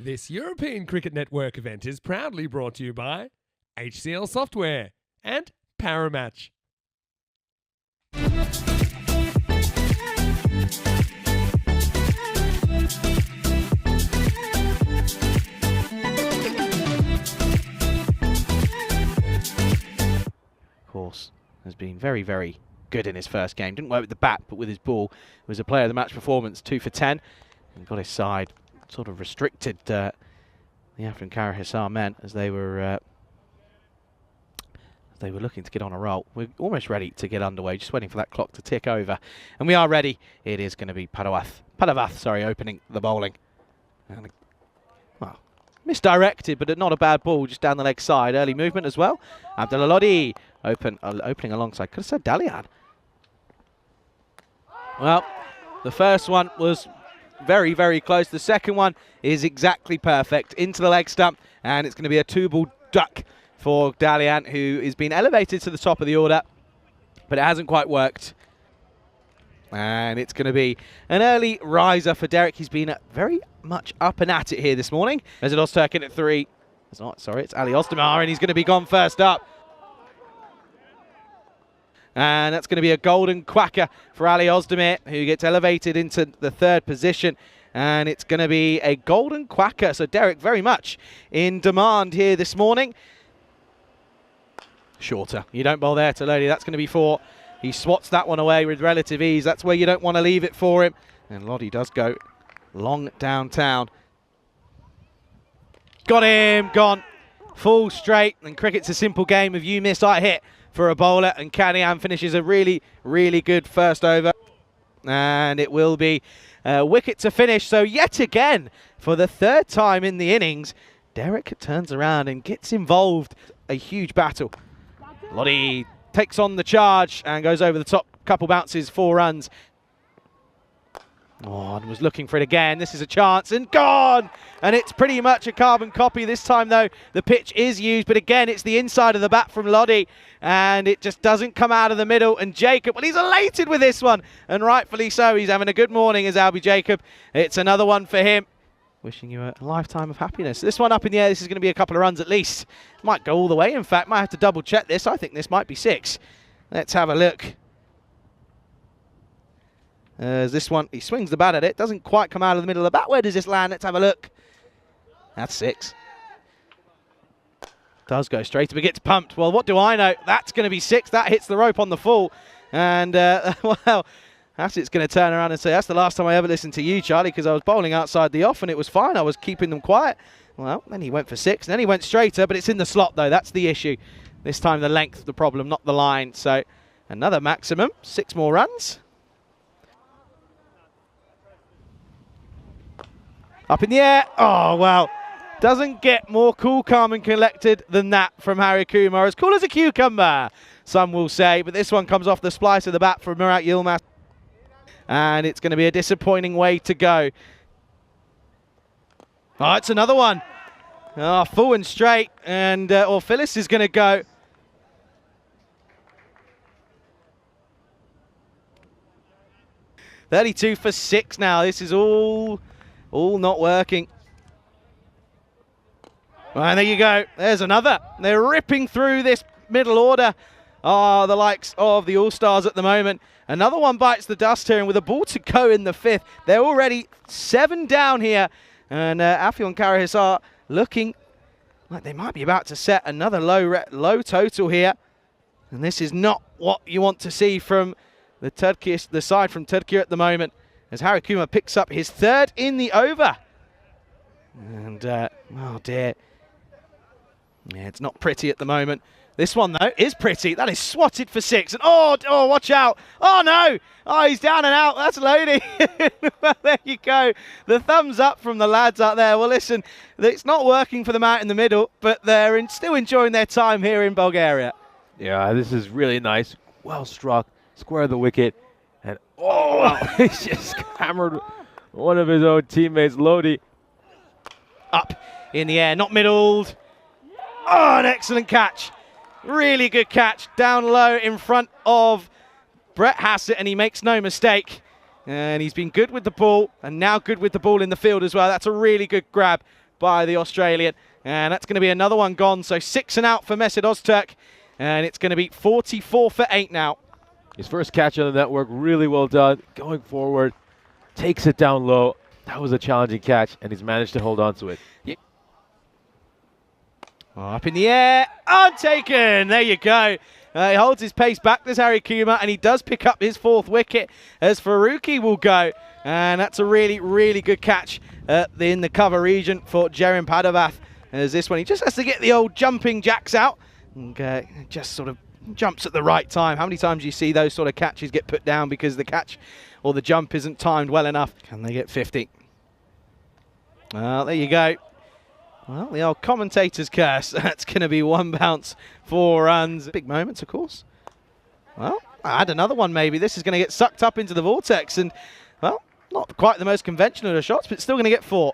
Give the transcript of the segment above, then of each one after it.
This European Cricket Network event is proudly brought to you by HCL Software and Paramatch. Of course, has been very, very good in his first game. Didn't work with the bat, but with his ball. Was a player of the match performance, 2 for 10, and got his side sort of restricted the Afghan Hisar men as they were looking to get on a roll. We're almost ready to get underway, just waiting for that clock to tick over, and we are ready. It is going to be Padavath, opening the bowling. And, well, misdirected, but not a bad ball, just down the leg side. Early movement as well. Abdullah Lodi opening alongside. Could have said Dalian. Well, the first one was very, very close. The second one is exactly perfect into the leg stump, and it's going to be a 2-ball duck for Dalian, who is being elevated to the top of the order, but it hasn't quite worked. And it's going to be an early riser for Derek. He's been very much up and at it here this morning. There's an Ozturk in at 3. It's Ali Ozdemir, and he's going to be gone first up. And that's going to be a golden quacker for Ali Ozdemir, who gets elevated into the 3rd position. And it's going to be a golden quacker. So Derek very much in demand here this morning. Shorter. You don't bowl there to Lodi. That's going to be 4. He swats that one away with relative ease. That's where you don't want to leave it for him. And Lodi does go long downtown. Got him. Gone. Full straight. And cricket's a simple game of you miss, I hit for a bowler, and Kanian finishes a really, really good first over. And it will be a wicket to finish. So yet again, for the 3rd time in the innings, Derek turns around and gets involved. A huge battle. Lodi takes on the charge and goes over the top. Couple bounces, 4 runs. Oh, and was looking for it again. This is a chance, and gone! And it's pretty much a carbon copy. This time, though, the pitch is used, but again, it's the inside of the bat from Lodi, and it just doesn't come out of the middle. And Jacob, well, he's elated with this one, and rightfully so. He's having a good morning as Albie Jacob. It's another one for him. Wishing you a lifetime of happiness. This one up in the air, this is going to be a couple of runs at least. Might go all the way, in fact. Might have to double check this. I think this might be 6. Let's have a look. This one, he swings the bat at it. Doesn't quite come out of the middle of the bat. Where does this land? Let's have a look. That's 6. Does go straight, but gets pumped. Well, what do I know? That's going to be 6. That hits the rope on the full. And, well, it's going to turn around and say, that's the last time I ever listened to you, Charlie, because I was bowling outside the off and it was fine. I was keeping them quiet. Well, then he went for 6. And then he went straighter, but it's in the slot, though. That's the issue. This time the length, the problem, not the line. So another maximum. 6 more runs. Up in the air. Oh, well, doesn't get more cool, calm and collected than that from Harry Kumar. As cool as a cucumber, some will say. But this one comes off the splice of the bat from Murat Yilmaz. And it's going to be a disappointing way to go. Oh, it's another one. Oh, full and straight. And Phyllis is going to go. .32 for 6 now. This is all not working. And there you go. There's another. They're ripping through this middle order. Oh, the likes of the All-Stars at the moment. Another one bites the dust here, and with a ball to go in the 5th, they're already 7 down here. And Afghan Hisar looking like they might be about to set another low total here. And this is not what you want to see from the side from Turkey at the moment, as Harry Kumar picks up his 3rd in the over. And, oh dear. Yeah, it's not pretty at the moment. This one, though, is pretty. That is swatted for 6. And, oh, watch out. Oh, no. Oh, he's down and out. That's Lodi. Well, there you go. The thumbs up from the lads out there. Well, listen, it's not working for them out in the middle, but they're still enjoying their time here in Bulgaria. Yeah, this is really nice. Well struck. Square the wicket. And, oh, wow. He's just hammered one of his own teammates, Lodi. Up in the air, not middled. Oh, an excellent catch. Really good catch. Down low in front of Brett Hassett, and he makes no mistake. And he's been good with the ball, and now good with the ball in the field as well. That's a really good grab. by the Australian. And that's going to be another one gone. So 6 and out for Mesut Öztürk. And it's going to be 44 for 8 now. His first catch on the network, really well done. Going forward, takes it down low. That was a challenging catch, and he's managed to hold on to it. Yeah. Up in the air, untaken. There you go. He holds his pace back, this Harry Kuma, and he does pick up his 4th wicket as Faruqi will go. And that's a really, really good catch in the cover region for Jerin Padavath. As this one, he just has to get the old jumping jacks out and just sort of jumps at the right time. How many times do you see those sort of catches get put down because the catch or the jump isn't timed well enough? Can they get 50? Well, there you go. Well, the old commentator's curse. That's going to be 1 bounce, 4 runs. Big moments, of course. Well, I had another one maybe. This is going to get sucked up into the vortex. And, well, not quite the most conventional of shots, but still going to get 4.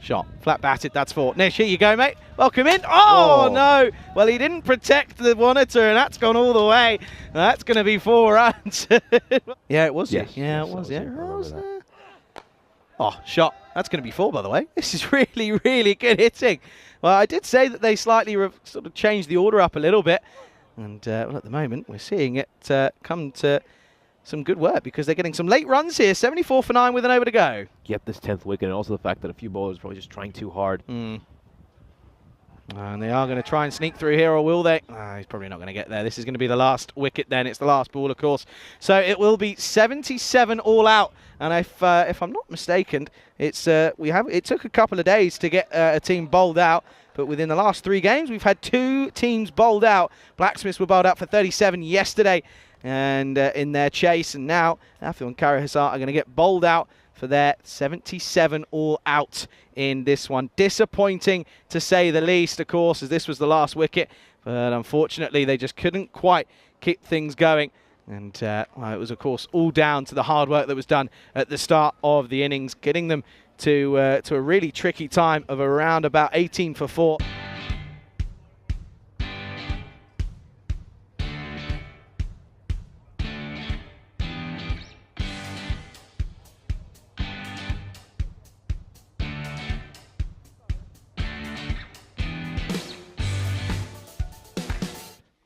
Shot, flat batted, that's 4. Nish, here you go, mate. Welcome in. Oh, no. Well, he didn't protect the monitor, and that's gone all the way. That's going to be 4 runs. Yeah, it was. Yes, Yeah, yes, it was. I Yeah, was there. Oh, shot. That's going to be 4, by the way. This is really, really good hitting. Well, I did say that they slightly sort of changed the order up a little bit. And, well, at the moment, we're seeing it come to some good work because they're getting some late runs here. 74 for 9 with an over to go. Get this 10th wicket, and also the fact that a few bowlers are probably just trying too hard. And they are going to try and sneak through here, or will they? He's probably not going to get there. This is going to be the last wicket then. It's the last ball, of course. So it will be 77 all out. And if I'm not mistaken, it took a couple of days to get a team bowled out. But within the last 3 games, we've had 2 teams bowled out. Blacksmiths were bowled out for 37 yesterday and in their chase. And now Afil and Kara Hisar are going to get bowled out for their 77 all out in this one. Disappointing to say the least, of course, as this was the last wicket. But unfortunately, they just couldn't quite keep things going. And well, it was, of course, all down to the hard work that was done at the start of the innings, getting them to a really tricky time of around about 18 for 4.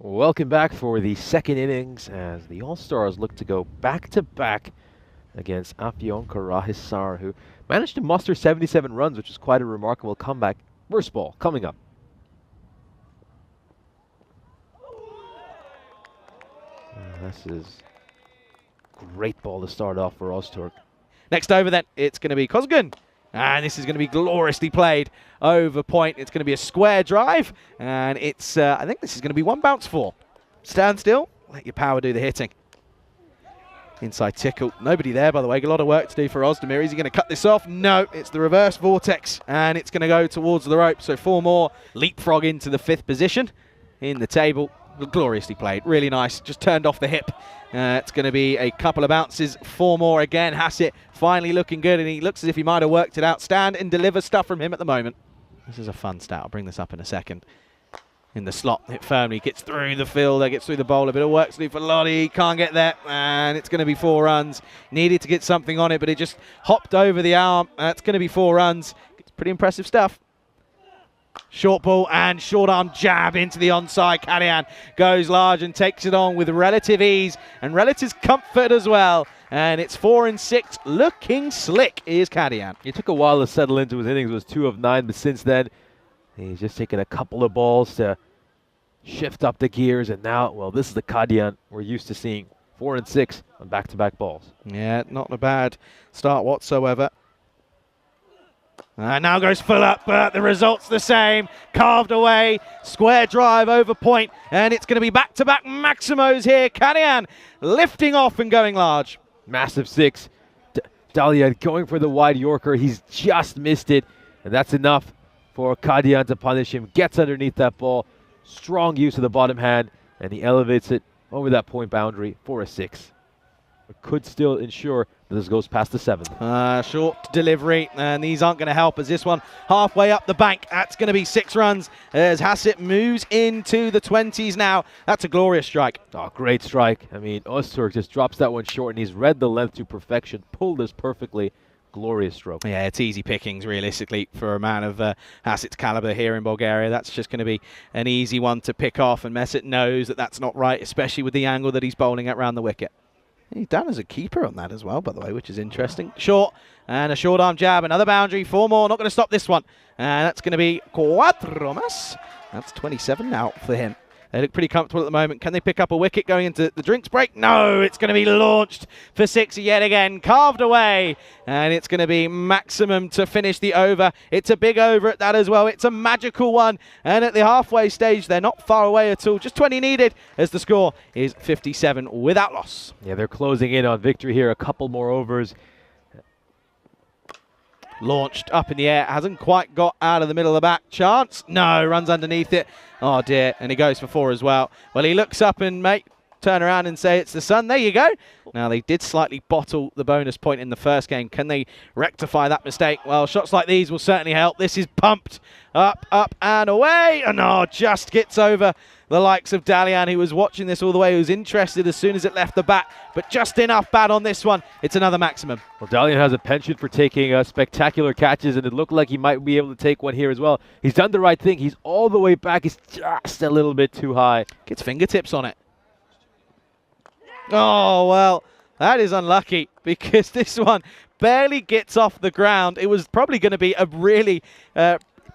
Welcome back for the second innings as the All-Stars look to go back-to-back against Afyon Karahisar, who managed to muster 77 runs, which is quite a remarkable comeback. First ball coming up. This is great ball to start off for Öztürk. Next over then, it's going to be Kozgun. And this is going to be gloriously played over point. It's going to be a square drive. And it's, I think this is going to be 1 bounce 4. Stand still, let your power do the hitting. Inside tickle. Nobody there, by the way. A lot of work to do for Ozdemir. Is he going to cut this off? No, it's the reverse vortex. And it's going to go towards the rope. So 4 more. Leapfrog into the 5th position in the table. Gloriously played. Really nice. Just turned off the hip. It's going to be a couple of bounces. 4 more again. Hassett finally looking good, and he looks as if he might have worked it out. Stand and deliver stuff from him at the moment. This is a fun stat. I'll bring this up in a second. In the slot, it firmly gets through the fielder, gets through the bowler. A bit of work to do for Lottie. Can't get there, and it's going to be 4 runs. Needed to get something on it, but it just hopped over the arm. That's going to be 4 runs. It's pretty impressive stuff. Short ball and short arm jab into the onside. Kadian goes large and takes it on with relative ease and relative comfort as well. And it's 4 and 6. Looking slick is Kadian. It took a while to settle into his innings. It was 2 of 9, but since then, he's just taken a couple of balls to shift up the gears. And now, well, this is the Kadian we're used to seeing. 4 and 6 on back-to-back balls. Yeah, not a bad start whatsoever. And now goes full up, but the result's the same. Carved away, square drive over point, and it's going to be back-to-back Maximos here. Kadian lifting off and going large. Massive 6. Dahlia going for the wide Yorker. He's just missed it, and that's enough for Kadian to punish him. Gets underneath that ball. Strong use of the bottom hand, and he elevates it over that point boundary for a 6. It could still ensure that this goes past the 7th. Short delivery, and these aren't going to help as this one halfway up the bank. That's going to be 6 runs as Hassett moves into the 20s now. That's a glorious strike. Oh, great strike. I mean, Öztürk just drops that one short, and he's read the length to perfection, pulled this perfectly glorious stroke. Yeah, it's easy pickings, realistically, for a man of Hasit's caliber here in Bulgaria. That's just going to be an easy one to pick off, and Mesut knows that that's not right, especially with the angle that he's bowling at round the wicket. He's down as a keeper on that as well, by the way, which is interesting. Short, and a short arm jab, another boundary, 4 more, not going to stop this one. And that's going to be cuatro más. That's 27 now for him. They look pretty comfortable at the moment. Can they pick up a wicket going into the drinks break? No, it's going to be launched for 6 yet again. Carved away. And it's going to be maximum to finish the over. It's a big over at that as well. It's a magical one. And at the halfway stage, they're not far away at all. Just 20 needed as the score is 57 without loss. Yeah, they're closing in on victory here. A couple more overs. Launched up in the air, hasn't quite got out of the middle of the back. Chance, no, runs underneath it. Oh dear, and he goes for 4 as well. Well, he looks up and turn around and say it's the sun. There you go. Now, they did slightly bottle the bonus point in the first game. Can they rectify that mistake? Well, shots like these will certainly help. This is pumped up, up and away. And just gets over the likes of Dalian, who was watching this all the way, who was interested as soon as it left the bat, but just enough bat on this one. It's another maximum. Well, Dalian has a penchant for taking spectacular catches, and it looked like he might be able to take one here as well. He's done the right thing. He's all the way back. He's just a little bit too high. Gets fingertips on it. Oh, well, that is unlucky because this one barely gets off the ground. It was probably going to be a really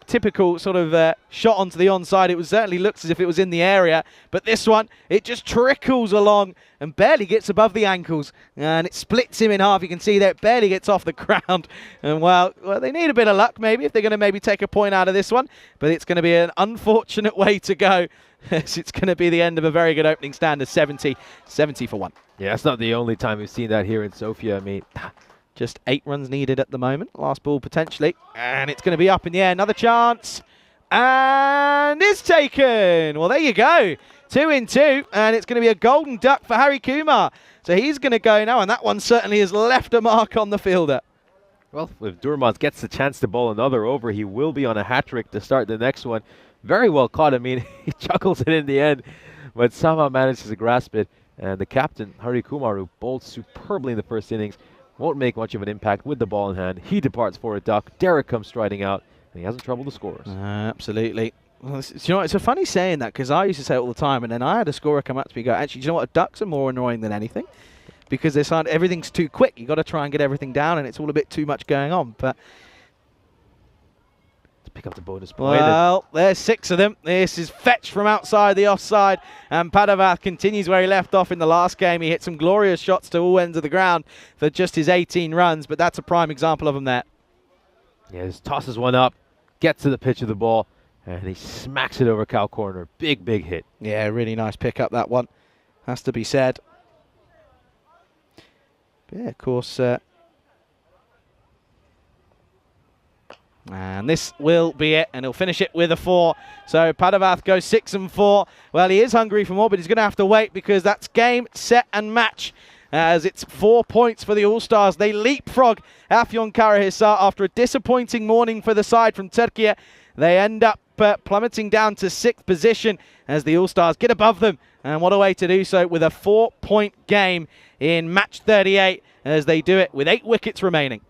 typical sort of shot onto the onside. It certainly looks as if it was in the area, but this one, it just trickles along and barely gets above the ankles, and it splits him in half. You can see that it barely gets off the ground, and well, they need a bit of luck maybe if they're going to maybe take a point out of this one, but it's going to be an unfortunate way to go. It's going to be the end of a very good opening stand of 70 for 1. Yeah, that's not the only time we've seen that here in Sofia. I mean, just 8 runs needed at the moment. Last ball potentially. And it's going to be up in the air. Another chance. And it's taken. Well, there you go. 2 in 2. And it's going to be a golden duck for Hari Kumar. So he's going to go now. And that one certainly has left a mark on the fielder. Well, if Durmaz gets the chance to bowl another over, he will be on a hat-trick to start the next one. Very well caught. I mean, he chuckles it in the end, but somehow manages to grasp it. And the captain, Hari Kumar, who bowled superbly in the first innings, won't make much of an impact with the ball in hand. He departs for a duck. Derek comes striding out, and he hasn't troubled the scorers. Absolutely. Well, it's a funny saying that, because I used to say it all the time, and then I had a scorer come up to me and go, actually, do you know what? Ducks are more annoying than anything, because everything's too quick. You've got to try and get everything down, and it's all a bit too much going on. But to pick up the bonus point. Well, there's 6 of them. This is fetched from outside the offside, and Padavath continues where he left off in the last game. He hit some glorious shots to all ends of the ground for just his 18 runs, but that's a prime example of them there. Yeah, he tosses one up, gets to the pitch of the ball, and he smacks it over cow corner. Big, big hit. Yeah, really nice pick up, that one. Has to be said. But yeah, of course. And this will be it, and he'll finish it with a 4. So Padavath goes 6 and 4. Well, he is hungry for more, but he's going to have to wait, because that's game, set, and match. As it's 4 points for the All-Stars. They leapfrog Afyonkarahisar after a disappointing morning for the side from Turkey. They end up plummeting down to 6th position as the All-Stars get above them. And what a way to do so with a 4-point game in match 38, as they do it with 8 wickets remaining.